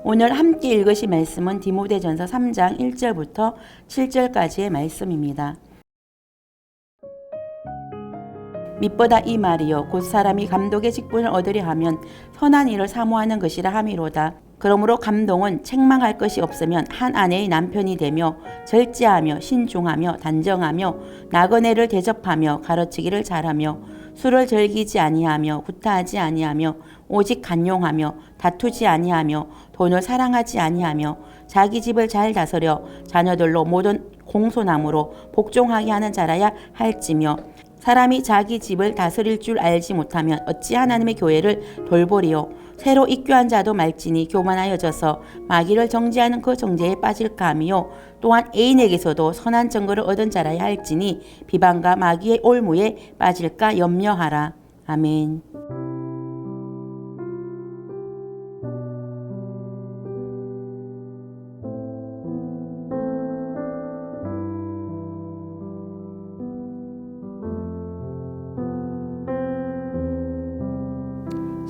오늘 함께 읽으실 말씀은 디모데전서 3장 1절부터 7절까지의 말씀입니다. 밑보다 이 말이요 곧 사람이 감독의 직분을 얻으려 하면 선한 일을 사모하는 것이라 함이로다. 그러므로 감독은 책망할 것이 없으면 한 아내의 남편이 되며 절제하며 신중하며 단정하며 나그네를 대접하며 가르치기를 잘하며 술을 즐기지 아니하며 구타하지 아니하며 오직 간용하며 다투지 아니하며 돈을 사랑하지 아니하며 자기 집을 잘 다스려 자녀들로 모든 공손함으로 복종하게 하는 자라야 할지며 사람이 자기 집을 다스릴 줄 알지 못하면 어찌 하나님의 교회를 돌보리요. 새로 입교한 자도 말지니 교만하여져서 마귀를 정죄하는 그 정죄에 빠질까 하며 또한 애인에게서도 선한 증거를 얻은 자라야 할지니 비방과 마귀의 올무에 빠질까 염려하라. 아멘.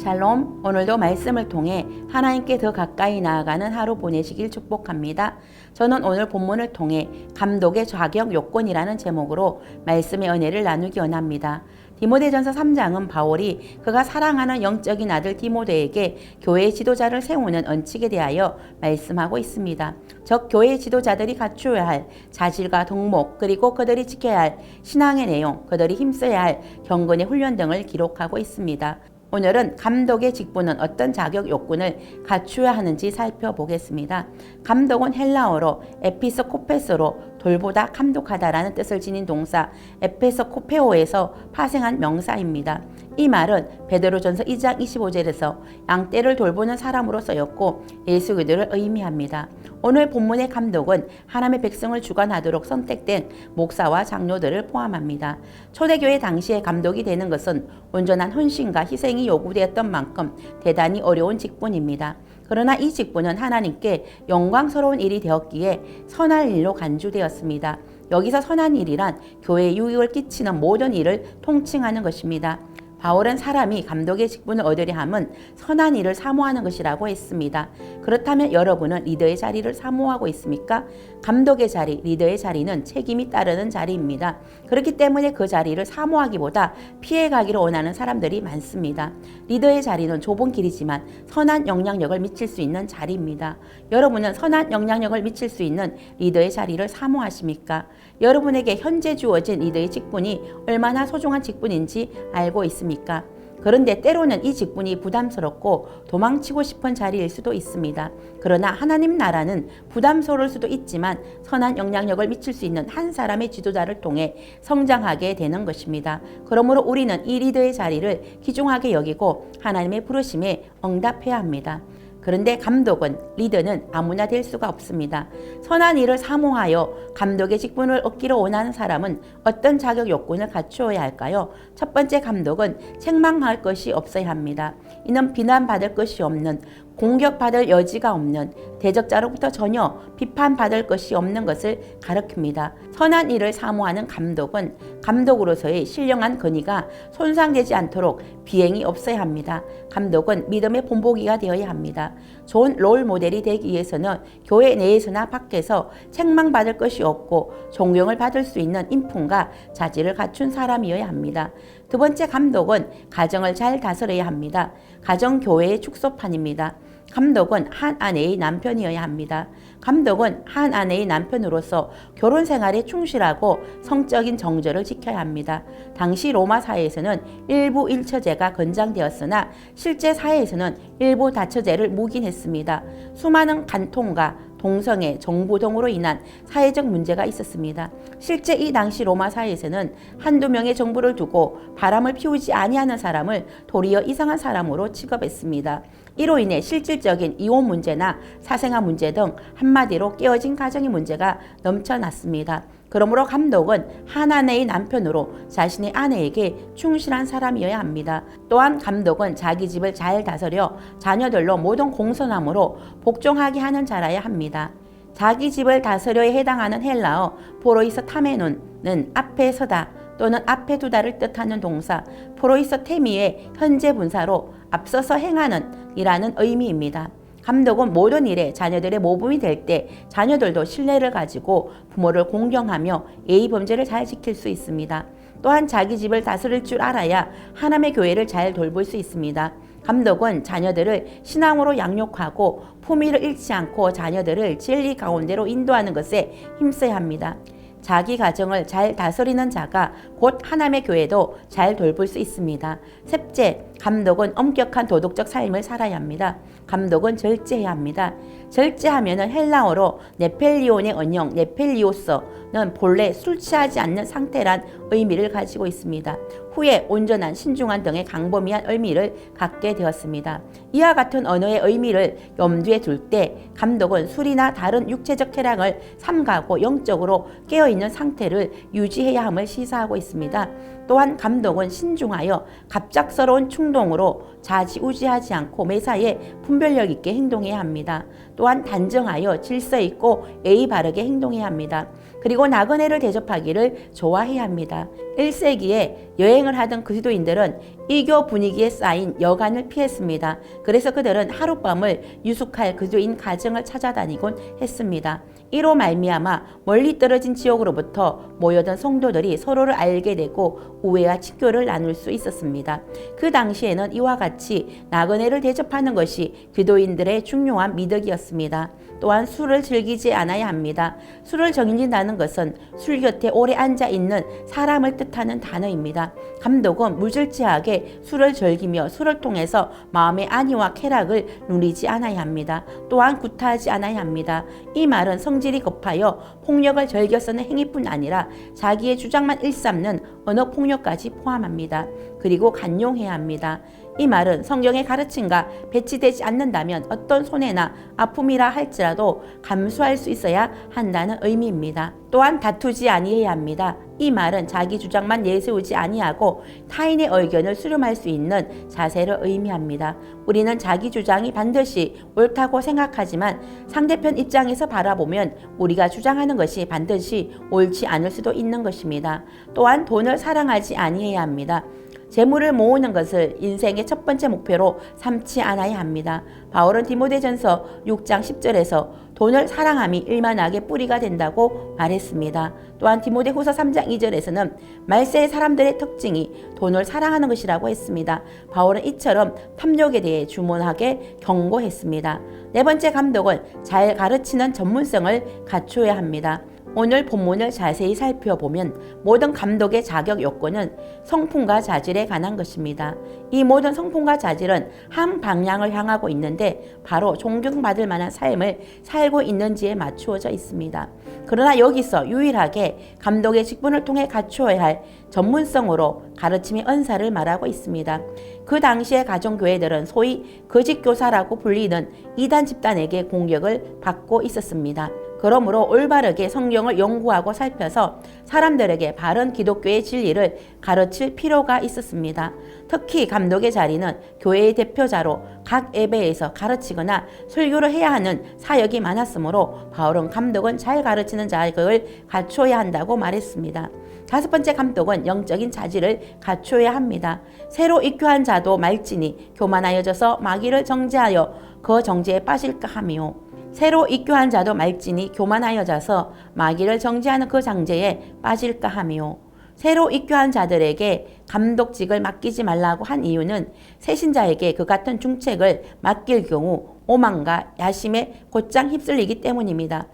샬롬, 오늘도 말씀을 통해 하나님께 더 가까이 나아가는 하루 보내시길 축복합니다. 저는 오늘 본문을 통해 감독의 자격 요건이라는 제목으로 말씀의 은혜를 나누기 원합니다. 디모데전서 3장은 바울이 그가 사랑하는 영적인 아들 디모데에게 교회의 지도자를 세우는 언칙에 대하여 말씀하고 있습니다. 즉 교회의 지도자들이 갖추어야 할 자질과 덕목 그리고 그들이 지켜야 할 신앙의 내용, 그들이 힘써야 할 경건의 훈련 등을 기록하고 있습니다. 오늘은 감독의 직분은 어떤 자격 요건을 갖추어야 하는지 살펴보겠습니다. 감독은 헬라어로 에피스코페스로 돌보다 감독하다라는 뜻을 지닌 동사 에피스코페오에서 파생한 명사입니다. 이 말은 베드로전서 2장 25절에서 양떼를 돌보는 사람으로 쓰였고 예수 그리스도를 의미합니다. 오늘 본문의 감독은 하나님의 백성을 주관하도록 선택된 목사와 장로들을 포함합니다. 초대교회 당시에 감독이 되는 것은 온전한 헌신과 희생이 요구되었던 만큼 대단히 어려운 직분입니다. 그러나 이 직분은 하나님께 영광스러운 일이 되었기에 선할 일로 간주되었습니다. 여기서 선한 일이란 교회에 유익을 끼치는 모든 일을 통칭하는 것입니다. 바울은 사람이 감독의 직분을 얻으려 함은 선한 일을 사모하는 것이라고 했습니다. 그렇다면 여러분은 리더의 자리를 사모하고 있습니까? 감독의 자리, 리더의 자리는 책임이 따르는 자리입니다. 그렇기 때문에 그 자리를 사모하기보다 피해가기를 원하는 사람들이 많습니다. 리더의 자리는 좁은 길이지만 선한 영향력을 미칠 수 있는 자리입니다. 여러분은 선한 영향력을 미칠 수 있는 리더의 자리를 사모하십니까? 여러분에게 현재 주어진 리더의 직분이 얼마나 소중한 직분인지 알고 있습니까? 그런데 때로는 이 직분이 부담스럽고 도망치고 싶은 자리일 수도 있습니다. 그러나 하나님 나라는 부담스러울 수도 있지만 선한 영향력을 미칠 수 있는 한 사람의 지도자를 통해 성장하게 되는 것입니다. 그러므로 우리는 이 리더의 자리를 귀중하게 여기고 하나님의 부르심에 응답해야 합니다. 그런데 감독은, 리더는 아무나 될 수가 없습니다. 선한 일을 사모하여 감독의 직분을 얻기를 원하는 사람은 어떤 자격 요건을 갖추어야 할까요? 첫 번째, 감독은 책망할 것이 없어야 합니다. 이는 비난받을 것이 없는, 공격받을 여지가 없는, 대적자로부터 전혀 비판받을 것이 없는 것을 가리킵니다. 선한 일을 사모하는 감독은 감독으로서의 신령한 권위가 손상되지 않도록 비행이 없어야 합니다. 감독은 믿음의 본보기가 되어야 합니다. 좋은 롤 모델이 되기 위해서는 교회 내에서나 밖에서 책망받을 것이 없고 존경을 받을 수 있는 인품과 자질을 갖춘 사람이어야 합니다. 두 번째, 감독은 가정을 잘 다스려야 합니다. 가정 교회의 축소판입니다. 감독은 한 아내의 남편이어야 합니다. 감독은 한 아내의 남편으로서 결혼 생활에 충실하고 성적인 정절을 지켜야 합니다. 당시 로마 사회에서는 일부 일처제가 권장되었으나 실제 사회에서는 일부 다처제를 묵인했습니다. 수많은 간통과 동성애, 정부 등으로 인한 사회적 문제가 있었습니다. 실제 이 당시 로마 사회에서는 한두 명의 정부를 두고 바람을 피우지 아니하는 사람을 도리어 이상한 사람으로 취급했습니다. 이로 인해 실질적인 이혼 문제나 사생아 문제 등 한마디로 깨어진 가정의 문제가 넘쳐났습니다. 그러므로 감독은 한 아내의 남편으로 자신의 아내에게 충실한 사람이어야 합니다. 또한 감독은 자기 집을 잘 다스려 자녀들로 모든 공손함으로 복종하게 하는 자라야 합니다. 자기 집을 다스려에 해당하는 헬라어 포로이서 타메논은 앞에 서다 또는 앞에 두다를 뜻하는 동사 포로이서 테미의 현재 분사로 앞서서 행하는 이라는 의미입니다. 감독은 모든 일에 자녀들의 모범이 될 때 자녀들도 신뢰를 가지고 부모를 공경하며 예의 범죄를 잘 지킬 수 있습니다. 또한 자기 집을 다스릴 줄 알아야 하나님의 교회를 잘 돌볼 수 있습니다. 감독은 자녀들을 신앙으로 양육하고 품위를 잃지 않고 자녀들을 진리 가운데로 인도하는 것에 힘써야 합니다. 자기 가정을 잘 다스리는 자가 곧 하나님의 교회도 잘 돌볼 수 있습니다. 셋째, 감독은 엄격한 도덕적 삶을 살아야 합니다. 감독은 절제해야 합니다. 절제하면은 헬라어로 네펠리온의 언형 네펠리오스는 본래 술 취하지 않는 상태란 의미를 가지고 있습니다. 후에 온전한 신중한 등의 광범위한 의미를 갖게 되었습니다. 이와 같은 언어의 의미를 염두에 둘 때 감독은 술이나 다른 육체적 쾌락을 삼가고 영적으로 깨어있는 상태를 유지해야 함을 시사하고 있습니다. 또한 감독은 신중하여 갑작스러운 충동으로 좌지우지하지 않고 매사에 분별력 있게 행동해야 합니다. 또한 단정하여 질서 있고 예의 바르게 행동해야 합니다. 그리고 나그네를 대접하기를 좋아해야 합니다. 1세기에 여행을 하던 그리스도인들은 이교 분위기에 쌓인 여관을 피했습니다. 그래서 그들은 하룻밤을 유숙할 그리스도인 가정을 찾아다니곤 했습니다. 이로 말미암아 멀리 떨어진 지역으로부터 모여든 성도들이 서로를 알게 되고 우애와 친교를 나눌 수 있었습니다. 그 당시에는 이와 같이 나그네를 대접하는 것이 기도인들의 중요한 미덕이었습니다. 또한 술을 즐기지 않아야 합니다. 술을 즐긴다는 것은 술 곁에 오래 앉아 있는 사람을 뜻하는 단어입니다. 감독은 무절제하게 술을 즐기며 술을 통해서 마음의 안위와 쾌락을 누리지 않아야 합니다. 또한 구타하지 않아야 합니다. 이 말은 성질이 급하여 폭력을 즐겨 쓰는 행위뿐 아니라 자기의 주장만 일삼는 언어 폭력까지 포함합니다. 그리고 간용해야 합니다. 이 말은 성경의 가르침과 배치되지 않는다면 어떤 손해나 아픔이라 할지라도 감수할 수 있어야 한다는 의미입니다. 또한 다투지 아니해야 합니다. 이 말은 자기 주장만 내세우지 아니하고 타인의 의견을 수렴할 수 있는 자세를 의미합니다. 우리는 자기 주장이 반드시 옳다고 생각하지만 상대편 입장에서 바라보면 우리가 주장하는 것이 반드시 옳지 않을 수도 있는 것입니다. 또한 돈을 사랑하지 아니해야 합니다. 재물을 모으는 것을 인생의 첫 번째 목표로 삼지 않아야 합니다. 바울은 디모데전서 6장 10절에서 돈을 사랑함이 일만하게 뿌리가 된다고 말했습니다. 또한 디모데후서 3장 2절에서는 말세의 사람들의 특징이 돈을 사랑하는 것이라고 했습니다. 바울은 이처럼 탐욕에 대해 주문하게 경고했습니다. 네 번째, 감독은 잘 가르치는 전문성을 갖춰야 합니다. 오늘 본문을 자세히 살펴보면 모든 감독의 자격 요건은 성품과 자질에 관한 것입니다. 이 모든 성품과 자질은 한 방향을 향하고 있는데 바로 존경받을 만한 삶을 살고 있는지에 맞추어져 있습니다. 그러나 여기서 유일하게 감독의 직분을 통해 갖추어야 할 전문성으로 가르침의 은사를 말하고 있습니다. 그 당시의 가정교회들은 소위 거짓교사라고 불리는 이단 집단에게 공격을 받고 있었습니다. 그러므로 올바르게 성경을 연구하고 살펴서 사람들에게 바른 기독교의 진리를 가르칠 필요가 있었습니다. 특히 감독의 자리는 교회의 대표자로 각 예배에서 가르치거나 설교를 해야 하는 사역이 많았으므로 바울은 감독은 잘 가르치는 자격을 갖춰야 한다고 말했습니다. 다섯 번째, 감독은 영적인 자질을 갖춰야 합니다. 새로 입교한 자도 말지니 교만하여져서 마귀를 정죄하여 그 정죄에 빠질까 하며 새로 입교한 자도 말지니 교만하여져서 마귀를 정죄하는 그 장제에 빠질까 하며 새로 입교한 자들에게 감독직을 맡기지 말라고 한 이유는 새신자에게 그 같은 중책을 맡길 경우 오만과 야심에 곧장 휩쓸리기 때문입니다.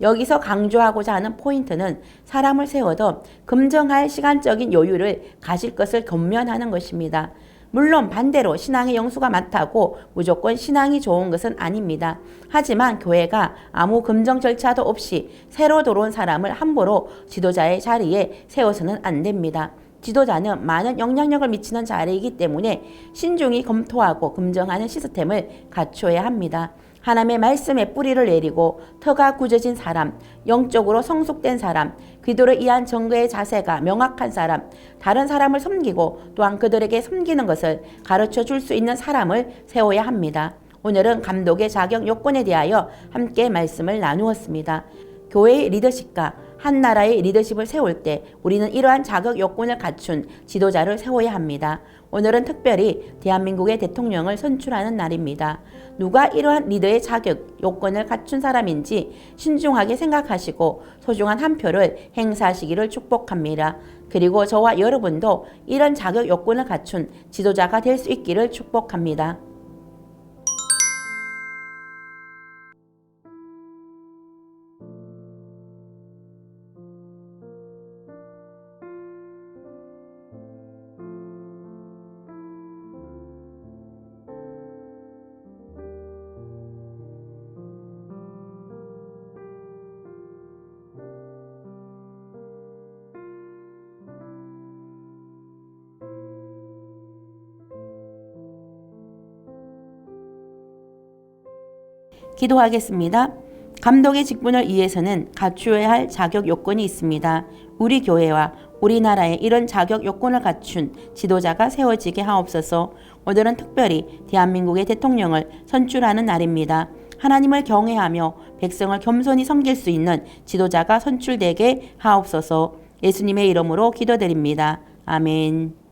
여기서 강조하고자 하는 포인트는 사람을 세워도 긍정할 시간적인 여유를 가질 것을 권면하는 것입니다. 물론 반대로 신앙의 영수가 많다고 무조건 신앙이 좋은 것은 아닙니다. 하지만 교회가 아무 금정 절차도 없이 새로 들어온 사람을 함부로 지도자의 자리에 세워서는 안 됩니다. 지도자는 많은 영향력을 미치는 자리이기 때문에 신중히 검토하고 검증하는 시스템을 갖춰야 합니다. 하나님의 말씀에 뿌리를 내리고 터가 굳어진 사람, 영적으로 성숙된 사람, 기도를 위한 정거의 자세가 명확한 사람, 다른 사람을 섬기고 또한 그들에게 섬기는 것을 가르쳐 줄 수 있는 사람을 세워야 합니다. 오늘은 감독의 자격 요건에 대하여 함께 말씀을 나누었습니다. 교회의 리더십과 한 나라의 리더십을 세울 때 우리는 이러한 자격 요건을 갖춘 지도자를 세워야 합니다. 오늘은 특별히 대한민국의 대통령을 선출하는 날입니다. 누가 이러한 리더의 자격 요건을 갖춘 사람인지 신중하게 생각하시고 소중한 한 표를 행사하시기를 축복합니다. 그리고 저와 여러분도 이런 자격 요건을 갖춘 지도자가 될 수 있기를 축복합니다. 기도하겠습니다. 감독의 직분을 위해서는 갖추어야 할 자격 요건이 있습니다. 우리 교회와 우리나라에 이런 자격 요건을 갖춘 지도자가 세워지게 하옵소서. 오늘은 특별히 대한민국의 대통령을 선출하는 날입니다. 하나님을 경외하며 백성을 겸손히 섬길 수 있는 지도자가 선출되게 하옵소서. 예수님의 이름으로 기도드립니다. 아멘.